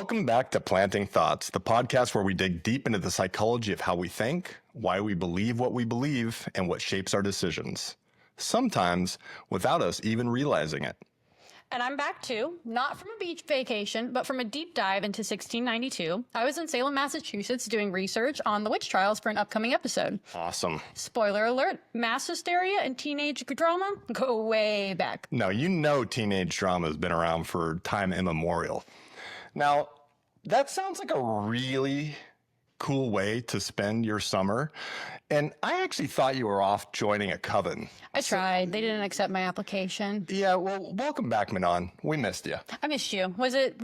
Welcome back to Planting Thoughts, the podcast where we dig deep into the psychology of how we think, why we believe what we believe, and what shapes our decisions. Sometimes without us even realizing it. And I'm back too, not from a beach vacation, but from a deep dive into 1692. I was in Salem, Massachusetts doing research on the witch trials for an upcoming episode. Awesome. Spoiler alert, mass hysteria and teenage drama go way back. Now, you know teenage drama has been around for time immemorial. Now, that sounds like a really cool way to spend your summer. And I actually thought you were off joining a coven. I tried. They didn't accept my application. Yeah, well, welcome back, Manon. We missed you. I missed you. Was it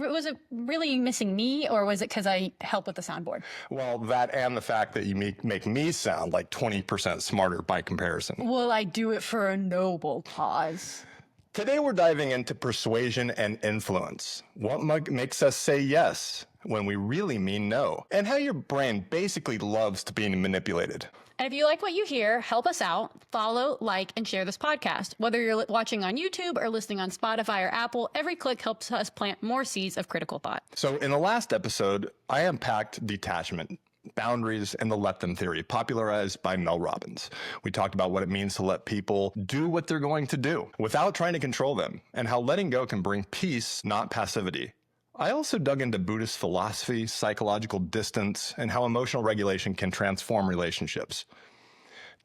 really missing me, or was it because I help with the soundboard? Well, that and the fact that you make me sound like 20% smarter by comparison. Well, I do it for a noble cause. Today we're diving into persuasion and influence. What makes us say yes when we really mean no, and how your brain basically loves to be manipulated. And if you like what you hear, help us out. Follow, like, and share this podcast. Whether you're watching on YouTube or listening on Spotify or Apple, every click helps us plant more seeds of critical thought. So in the last episode, I unpacked detachment, boundaries, and the let them theory, popularized by Mel Robbins. We talked about what it means to let people do what they're going to do without trying to control them, and how letting go can bring peace, not passivity. I also dug into Buddhist philosophy, psychological distance, and how emotional regulation can transform relationships.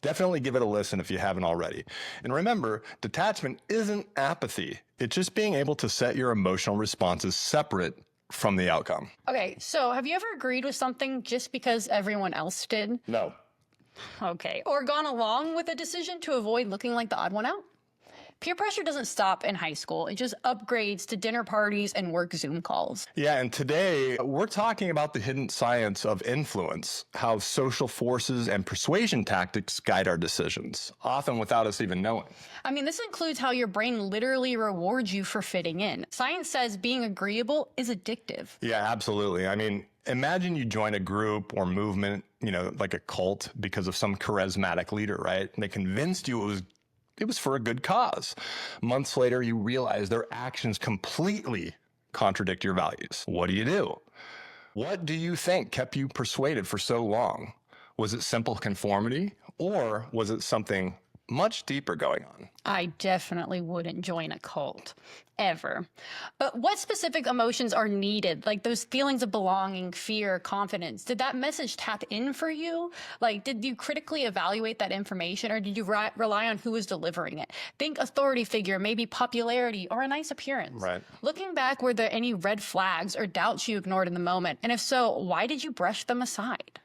Definitely give it a listen if you haven't already. And remember, detachment isn't apathy. It's just being able to set your emotional responses separate from the outcome. Okay, so have you ever agreed with something just because everyone else did? No. Okay, or gone along with a decision to avoid looking like the odd one out? Peer pressure doesn't stop in high school. It just upgrades to dinner parties and work Zoom calls. Yeah, and today we're talking about the hidden science of influence, how social forces and persuasion tactics guide our decisions, often without us even knowing. I mean, this includes how your brain literally rewards you for fitting in. Science says being agreeable is addictive. Yeah, absolutely. I mean, imagine you join a group or movement, like a cult, because of some charismatic leader, right? And they convinced you it was for a good cause. Months later, you realize their actions completely contradict your values. What do? What do you think kept you persuaded for so long? Was it simple conformity, or was it something much deeper going on? I definitely wouldn't join a cult, ever. But what specific emotions are needed? Like those feelings of belonging, fear, confidence. Did that message tap in for you? Like, did you critically evaluate that information, or did you rely on who was delivering it? Think authority figure, maybe popularity, or a nice appearance. Right. Looking back, were there any red flags or doubts you ignored in the moment? And if so, why did you brush them aside?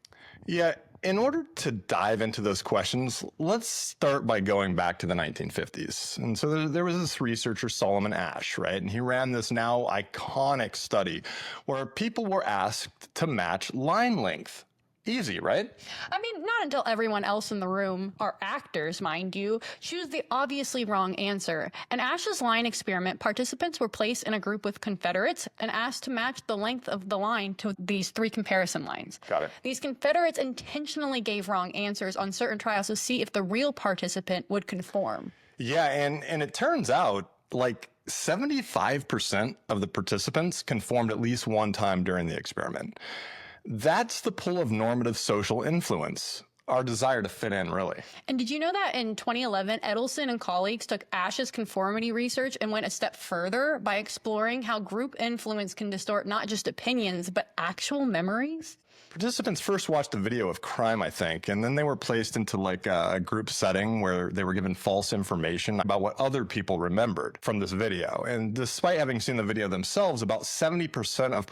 Yeah. In order to dive into those questions, let's start by going back to the 1950s. And so there was this researcher, Solomon Asch, right? And he ran this now iconic study where people were asked to match line length. Easy, right? I mean, not until everyone else in the room, are actors, mind you, choose the obviously wrong answer. In Asch's line experiment, participants were placed in a group with Confederates and asked to match the length of the line to these three comparison lines. Got it. These Confederates intentionally gave wrong answers on certain trials to see if the real participant would conform. Yeah, and it turns out, like, 75% of the participants conformed at least one time during the experiment. That's the pull of normative social influence, our desire to fit in, really. And did you know that in 2011, Edelson and colleagues took Asch's conformity research and went a step further by exploring how group influence can distort not just opinions, but actual memories? Participants first watched a video of crime, I think, and then they were placed into like a group setting where they were given false information about what other people remembered from this video. And despite having seen the video themselves, about 70% of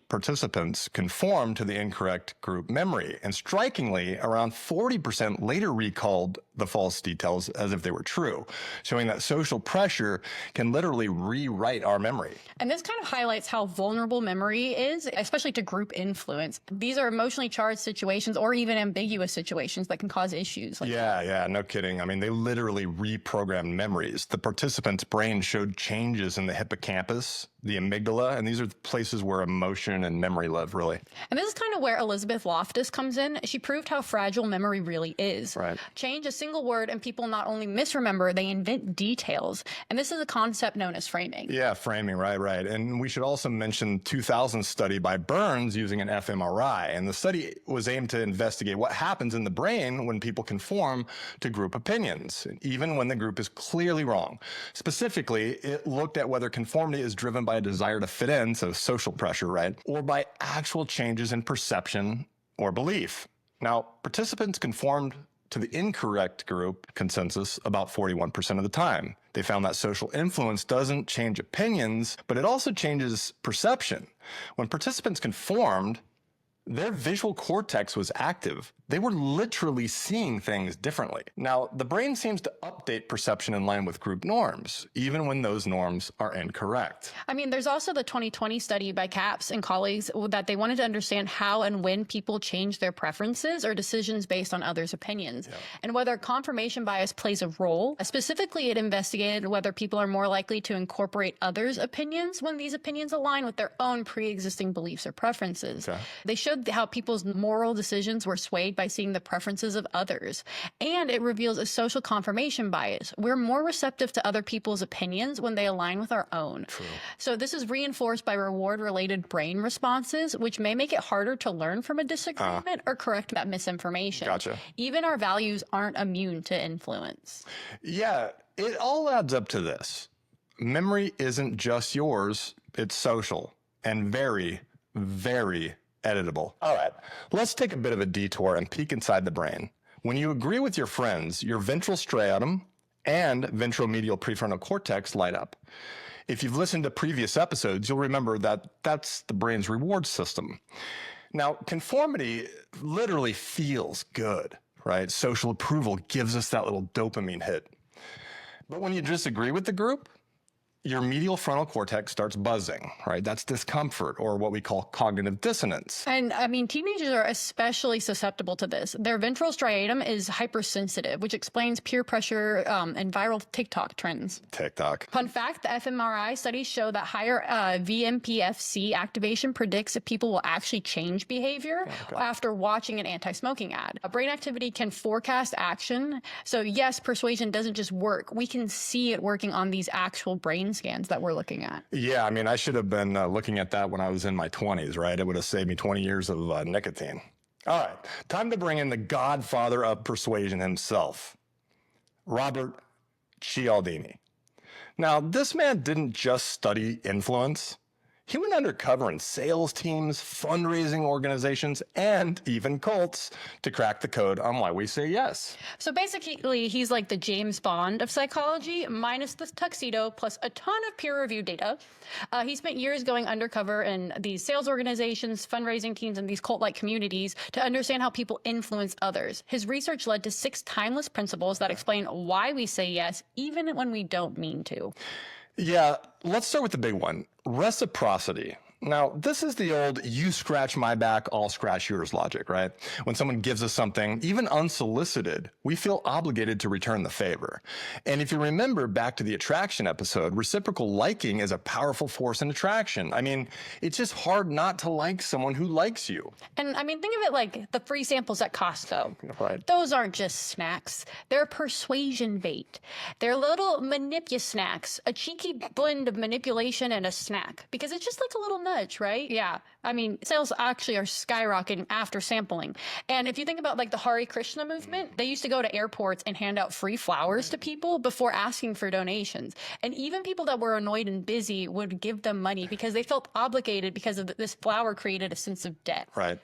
participants conformed to the incorrect group memory. And strikingly, around 40% later recalled the false details as if they were true, showing that social pressure can literally rewrite our memory. And this kind of highlights how vulnerable memory is, especially to group influence. These are emotionally charged situations or even ambiguous situations that can cause issues. Yeah, no kidding. I mean, they literally reprogrammed memories. The participant's brain showed changes in the hippocampus, the amygdala, and these are the places where emotion and memory live, really. And this is kind of where Elizabeth Loftus comes in. She proved how fragile memory really is. Right. Change a single single word and people not only misremember, they invent details. And this is a concept known as framing. Yeah, framing, right. And we should also mention 2000 study by Burns using an fMRI. And the study was aimed to investigate what happens in the brain when people conform to group opinions, even when the group is clearly wrong. Specifically, it looked at whether conformity is driven by a desire to fit in, so social pressure, right? Or by actual changes in perception or belief. Now, participants conformed to the incorrect group consensus about 41% of the time. They found that social influence doesn't change opinions, but it also changes perception. When participants conformed, their visual cortex was active. They were literally seeing things differently. Now, the brain seems to update perception in line with group norms, even when those norms are incorrect. I mean, there's also the 2020 study by Capps and colleagues that they wanted to understand how and when people change their preferences or decisions based on others' opinions, and whether confirmation bias plays a role. Specifically, it investigated whether people are more likely to incorporate others' opinions when these opinions align with their own pre-existing beliefs or preferences. They showed how people's moral decisions were swayed by seeing the preferences of others. And it reveals a social confirmation bias. We're more receptive to other people's opinions when they align with our own. True. So this is reinforced by reward-related brain responses, which may make it harder to learn from a disagreement or correct that misinformation. Gotcha. Even our values aren't immune to influence. Yeah, it all adds up to this. Memory isn't just yours, it's social and very, very editable. All right, let's take a bit of a detour and peek inside the brain. When you agree with your friends, your ventral striatum and ventral medial prefrontal cortex light up. If you've listened to previous episodes, you'll remember that that's the brain's reward system. Now, conformity literally feels good, right? Social approval gives us that little dopamine hit. But when you disagree with the group, your medial frontal cortex starts buzzing, right? That's discomfort, or what we call cognitive dissonance. And I mean, teenagers are especially susceptible to this. Their ventral striatum is hypersensitive, which explains peer pressure and viral TikTok trends. TikTok. Fun fact, the fMRI studies show that higher VMPFC activation predicts if people will actually change behavior after watching an anti-smoking ad. Brain activity can forecast action. So yes, persuasion doesn't just work. We can see it working on these actual brain scans that we're looking at. Yeah, I mean, I should have been looking at that when I was in my 20s, right? It would have saved me 20 years of nicotine. All right, time to bring in the godfather of persuasion himself, Robert Cialdini. Now, this man didn't just study influence. He went undercover in sales teams, fundraising organizations, and even cults to crack the code on why we say yes. So basically, he's like the James Bond of psychology, minus the tuxedo, plus a ton of peer-reviewed data. He spent years going undercover in these sales organizations, fundraising teams, and these cult-like communities to understand how people influence others. His research led to 6 timeless principles that explain why we say yes, even when we don't mean to. Yeah, let's start with the big one, reciprocity. Now, this is the old you scratch my back, I'll scratch yours logic, right? When someone gives us something, even unsolicited, we feel obligated to return the favor. And if you remember back to the attraction episode, reciprocal liking is a powerful force in attraction. I mean, it's just hard not to like someone who likes you. And I mean, think of it like the free samples at Costco. Right. Those aren't just snacks. They're persuasion bait. They're little snacks, a cheeky blend of manipulation and a snack, because it's just like a little nudge, right? Yeah. I mean, sales actually are skyrocketing after sampling. And if you think about like the Hare Krishna movement, they used to go to airports and hand out free flowers to people before asking for donations. And even people that were annoyed and busy would give them money because they felt obligated because of this flower created a sense of debt. Right.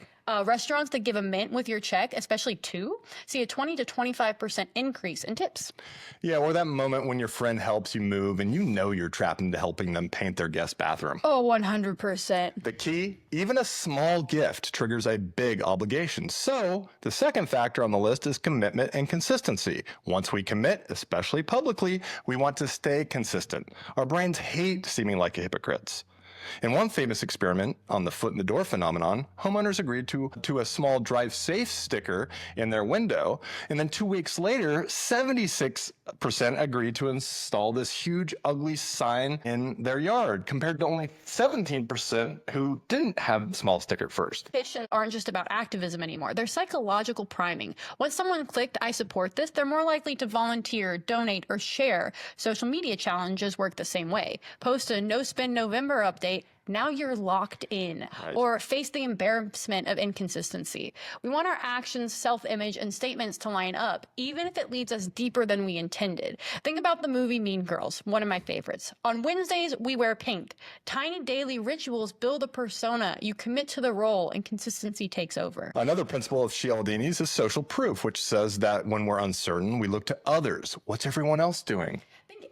Restaurants that give a mint with your check, especially 2, see a 20 to 25% increase in tips. Yeah, or that moment when your friend helps you move and you know you're trapped into helping them paint their guest bathroom. Oh, 100%. The key, even a small gift triggers a big obligation. So the second factor on the list is commitment and consistency. Once we commit, especially publicly, we want to stay consistent. Our brains hate seeming like hypocrites. In one famous experiment on the foot in the door phenomenon, homeowners agreed to a small drive safe sticker in their window, and then 2 weeks later, 76% agreed to install this huge ugly sign in their yard, compared to only 17% who didn't have the small sticker first. Petitions aren't just about activism anymore. They're psychological priming. Once someone clicked, I support this, they're more likely to volunteer, donate, or share. Social media challenges work the same way. Post a No Spend November update, now you're locked in, or face the embarrassment of inconsistency. We want our actions, self-image, and statements to line up, even if it leads us deeper than we intended. Think about the movie Mean Girls, one of my favorites. On Wednesdays, we wear pink. Tiny daily rituals build a persona. You commit to the role, and consistency takes over. Another principle of Cialdini's is social proof, which says that when we're uncertain, we look to others. What's everyone else doing?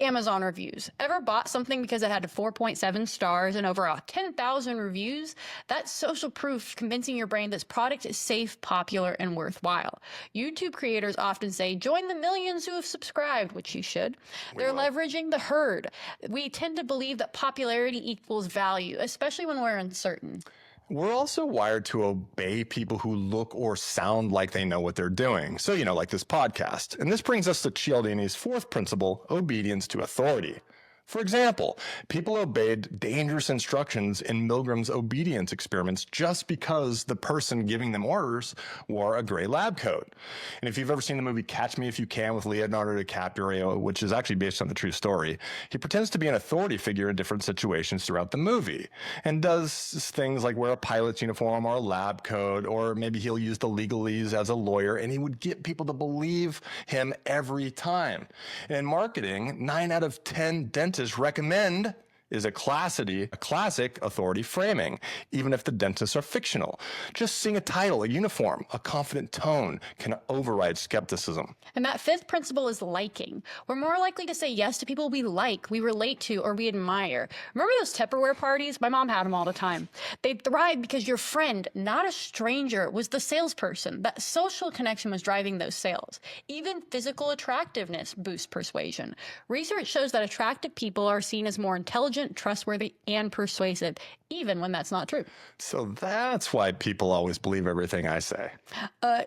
Amazon reviews. Ever bought something because it had 4.7 stars and over 10,000 reviews? That's social proof convincing your brain this product is safe, popular, and worthwhile. YouTube creators often say, join the millions who have subscribed, which you should. They're leveraging the herd. We tend to believe that popularity equals value, especially when we're uncertain. We're also wired to obey people who look or sound like they know what they're doing. So, like this podcast. And this brings us to Cialdini's fourth principle, obedience to authority. For example, people obeyed dangerous instructions in Milgram's obedience experiments just because the person giving them orders wore a gray lab coat. And if you've ever seen the movie Catch Me If You Can with Leonardo DiCaprio, which is actually based on the true story, he pretends to be an authority figure in different situations throughout the movie and does things like wear a pilot's uniform or a lab coat, or maybe he'll use the legalese as a lawyer, and he would get people to believe him every time. And in marketing, 9 out of 10 dentists recommend is a classic authority framing, even if the dentists are fictional. Just seeing a title, a uniform, a confident tone can override skepticism. And that fifth principle is liking. We're more likely to say yes to people we like, we relate to, or we admire. Remember those Tupperware parties? My mom had them all the time. They thrived because your friend, not a stranger, was the salesperson. That social connection was driving those sales. Even physical attractiveness boosts persuasion. Research shows that attractive people are seen as more intelligent, trustworthy, and persuasive, even when that's not true. So that's why people always believe everything I say.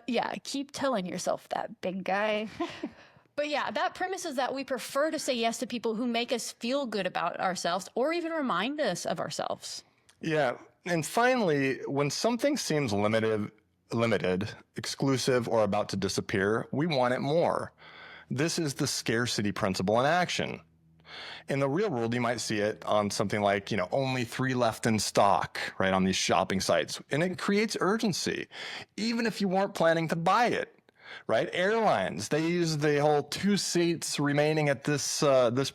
Yeah, keep telling yourself that, big guy. But yeah, that premise is that we prefer to say yes to people who make us feel good about ourselves or even remind us of ourselves. Yeah, and finally, when something seems limited, exclusive, or about to disappear, we want it more. This is the scarcity principle in action. In the real world, you might see it on something like, only 3 left in stock, right, on these shopping sites. And it creates urgency, even if you weren't planning to buy it, right? Airlines, they use the whole 2 seats remaining at this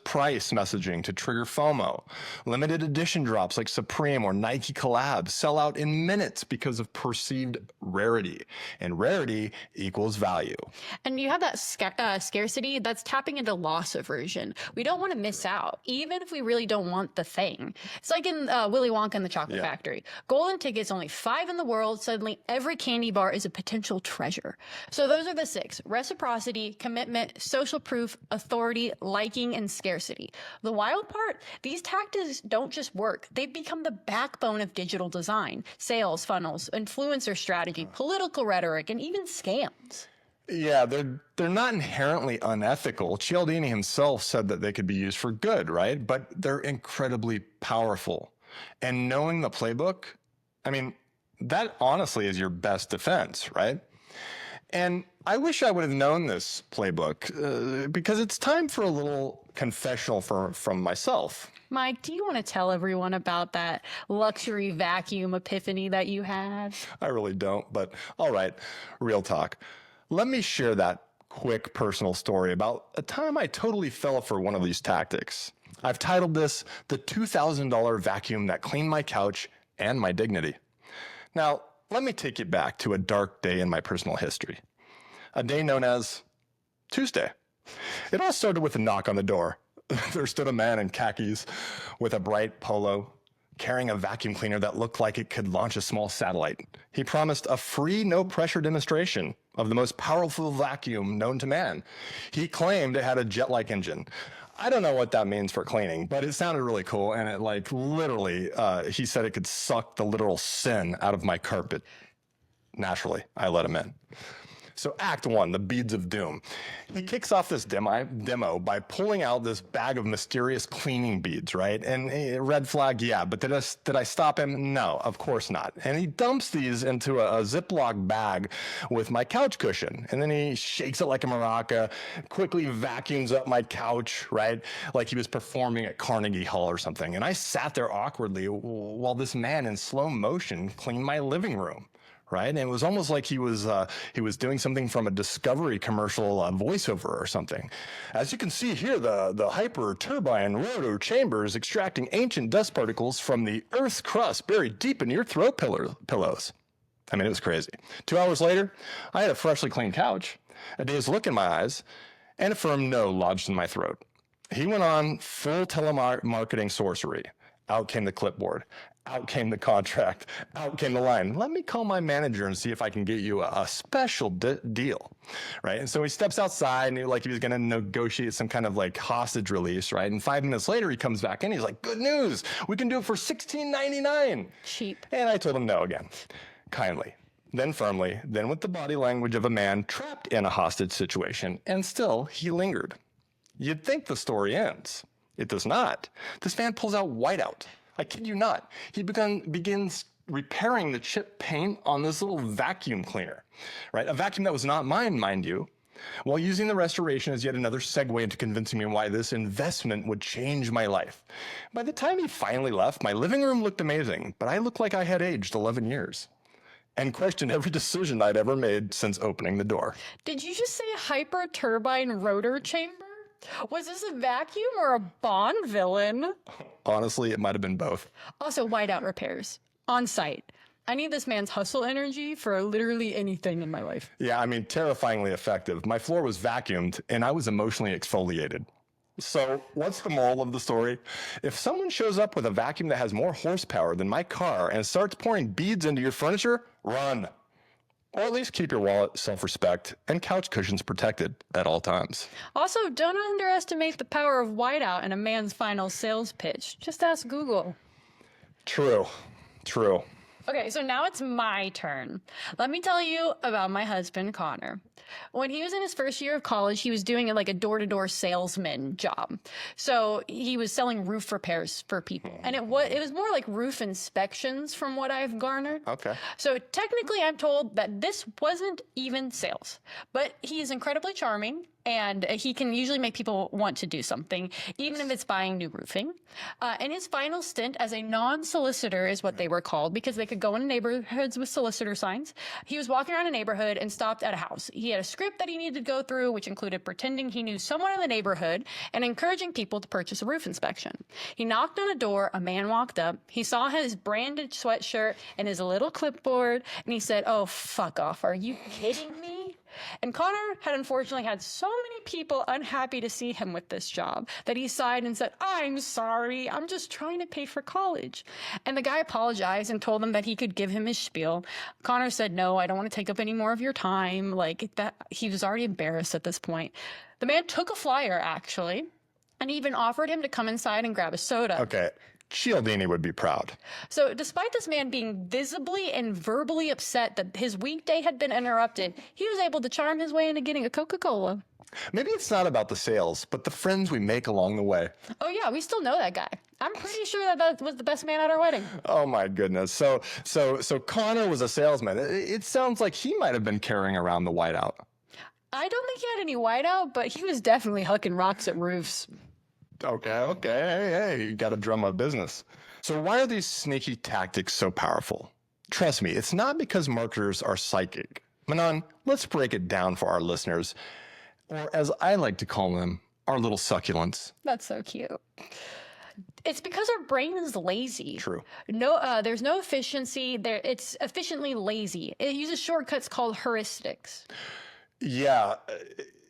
price messaging to trigger FOMO. Limited edition drops like Supreme or Nike collabs sell out in minutes because of perceived rarity. And rarity equals value. And you have that scarcity that's tapping into loss aversion. We don't want to miss out, even if we really don't want the thing. It's like in Willy Wonka and the Chocolate Factory. Golden tickets, only 5 in the world. Suddenly, every candy bar is a potential treasure. So those are the 6: reciprocity, commitment, social proof, authority, liking, and scarcity. The wild part, these tactics don't just work. They've become the backbone of digital design, sales funnels, influencer strategy, political rhetoric, and even scams. Yeah, they're not inherently unethical. Cialdini himself said that they could be used for good, right? But they're incredibly powerful. And knowing the playbook, that honestly is your best defense, right? And I wish I would have known this playbook because it's time for a little confessional from myself. Mike, do you want to tell everyone about that luxury vacuum epiphany that you had? I really don't, but all right, real talk. Let me share that quick personal story about a time I totally fell for one of these tactics. I've titled this The $2,000 Vacuum That Cleaned My Couch and My Dignity. Now, let me take you back to a dark day in my personal history. A day known as Tuesday. It all started with a knock on the door. There stood a man in khakis with a bright polo, carrying a vacuum cleaner that looked like it could launch a small satellite. He promised a free, no-pressure demonstration of the most powerful vacuum known to man. He claimed it had a jet-like engine. I don't know what that means for cleaning, but it sounded really cool. And it like literally, he said it could suck the literal sin out of my carpet. Naturally, I let him in. So Act 1, the beads of doom. He kicks off this demo by pulling out this bag of mysterious cleaning beads, right? And red flag, yeah, but did I stop him? No, of course not. And he dumps these into a Ziploc bag with my couch cushion. And then he shakes it like a maraca, quickly vacuums up my couch, right? Like he was performing at Carnegie Hall or something. And I sat there awkwardly while this man in slow motion cleaned my living room. Right. And it was almost like he was doing something from a Discovery commercial voiceover or something. As you can see here, the hyper turbine rotor chamber is extracting ancient dust particles from the Earth's crust buried deep in your throat pillows. I mean, it was crazy. 2 hours later, I had a freshly cleaned couch, a day's look in my eyes, and a firm no lodged in my throat. He went on full telemarketing sorcery. Out came the clipboard. Out came the contract. Out came the line. Let me call my manager and see if I can get you a special deal, right? And so he steps outside and like he was going to negotiate some kind of like hostage release, right? And 5 minutes later, he comes back in. He's like, "Good news. We can do it for $16.99." Cheap. And I told him no again, kindly, then firmly, then with the body language of a man trapped in a hostage situation. And still, he lingered. You'd think the story ends. It does not. This man pulls out whiteout. I kid you not. He begins repairing the chip paint on this little vacuum cleaner, right? A vacuum that was not mine, mind you, while using the restoration as yet another segue into convincing me why this investment would change my life. By the time he finally left, my living room looked amazing, but I looked like I had aged 11 years and questioned every decision I'd ever made since opening the door. Did you just say hyper turbine rotor chamber? Was this a vacuum or a Bond villain? Honestly, it might have been both. Also, whiteout repairs on site. I need this man's hustle energy for literally anything in my life. Yeah, I mean, terrifyingly effective. My floor was vacuumed and I was emotionally exfoliated. So what's the moral of the story? If someone shows up with a vacuum that has more horsepower than my car and starts pouring beads into your furniture, run. Or at least keep your wallet, self-respect, and couch cushions protected at all times. Also, don't underestimate the power of whiteout in a man's final sales pitch. Just ask Google. True. Okay, so now it's my turn. Let me tell you about my husband, Connor. When he was in his first year of college, he was doing like a door-to-door salesman job. So he was selling roof repairs for people. And it was more like roof inspections from what I've garnered. Okay. So technically, I'm told that this wasn't even sales. But he is incredibly charming. And he can usually make people want to do something, even if it's buying new roofing. And his final stint as a non-solicitor is what they were called because they could go in neighborhoods with solicitor signs. He was walking around a neighborhood and stopped at a house. He had a script that he needed to go through, which included pretending he knew someone in the neighborhood and encouraging people to purchase a roof inspection. He knocked on a door. A man walked up. He saw his branded sweatshirt and his little clipboard, and he said, "Oh, fuck off. Are you kidding me?" And Connor had unfortunately had so many people unhappy to see him with this job that he sighed and said, "I'm sorry, I'm just trying to pay for college." And the guy apologized and told him that he could give him his spiel. Connor said, "No, I don't want to take up any more of your time." Like that, he was already embarrassed at this point. The man took a flyer, actually, and even offered him to come inside and grab a soda. Okay. Cialdini would be proud. So despite this man being visibly and verbally upset that his weekday had been interrupted, he was able to charm his way into getting a Coca-Cola. Maybe it's not about the sales, but the friends we make along the way. Oh yeah, we still know that guy. I'm pretty sure that was the best man at our wedding. Oh my goodness. So Connor was a salesman. It sounds like he might have been carrying around the whiteout. I don't think he had any whiteout, but he was definitely hucking rocks at roofs. Okay. Hey, you got to drum up business. So why are these sneaky tactics so powerful? Trust me, it's not because marketers are psychic. Manon, let's break it down for our listeners, or as I like to call them, our little succulents. That's so cute. It's because our brain is lazy. True. No, there's no efficiency. It's efficiently lazy. It uses shortcuts called heuristics. Yeah,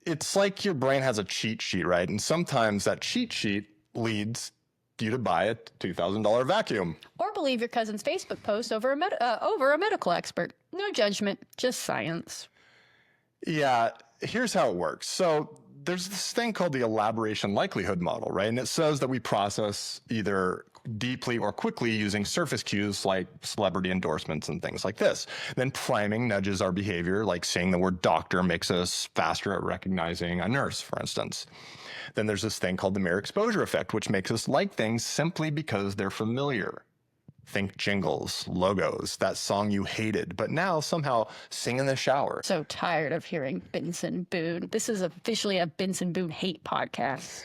it's like your brain has a cheat sheet, right? And sometimes that cheat sheet leads you to buy a $2,000 vacuum. Or believe your cousin's Facebook post over a medical expert. No judgment, just science. Yeah, here's how it works. So there's this thing called the elaboration likelihood model, right? And it says that we process either deeply or quickly using surface cues like celebrity endorsements and things like this. Then priming nudges our behavior, like saying the word doctor makes us faster at recognizing a nurse, for instance. Then there's this thing called the mere exposure effect, which makes us like things simply because they're familiar. Think jingles, logos, that song you hated, but now somehow sing in the shower. So tired of hearing Benson Boone. This is officially a Benson Boone hate podcast.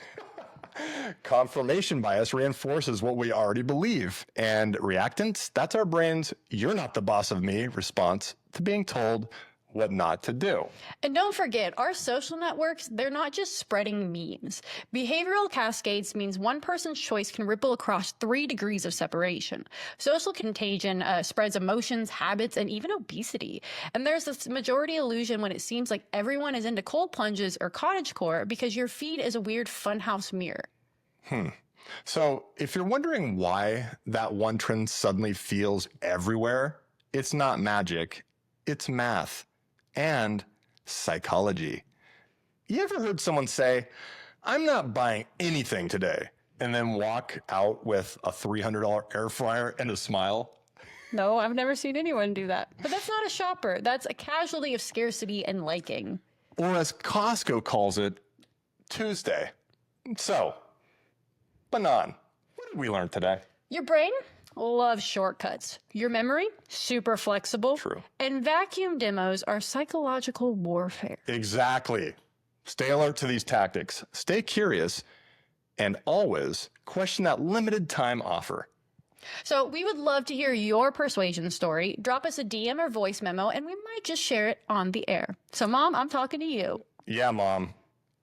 Confirmation bias reinforces what we already believe. And reactance, that's our brain's "you're not the boss of me" response to being told what not to do. And don't forget, our social networks, they're not just spreading memes. Behavioral cascades means one person's choice can ripple across 3 degrees of separation. Social contagion spreads emotions, habits, and even obesity. And there's this majority illusion when it seems like everyone is into cold plunges or cottagecore because your feed is a weird funhouse mirror. So if you're wondering why that one trend suddenly feels everywhere, it's not magic, it's math. And psychology. You ever heard someone say, "I'm not buying anything today," and then walk out with a $300 air fryer and a smile? No, I've never seen anyone do that. But that's not a shopper. That's a casualty of scarcity and liking. Or as Costco calls it, Tuesday. So, Manon, what did we learn today? Your brain loves shortcuts. Your memory, super flexible. True. And vacuum demos are psychological warfare. Exactly. Stay alert to these tactics. Stay curious. And always question that limited time offer. So we would love to hear your persuasion story. Drop us a DM or voice memo, and we might just share it on the air. So, Mom, I'm talking to you. Yeah, Mom.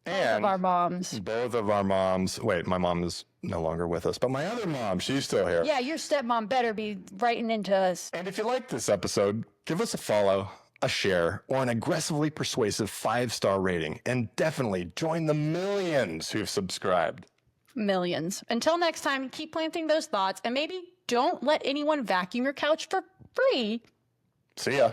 Both of our moms. Both of our moms. Wait, my mom is no longer with us, but my other mom, she's still here. Yeah, your stepmom better be writing into us. And if you like this episode, give us a follow, a share, or an aggressively persuasive 5-star rating. And definitely join the millions who've subscribed. Millions. Until next time, keep planting those thoughts, and maybe don't let anyone vacuum your couch for free. See ya.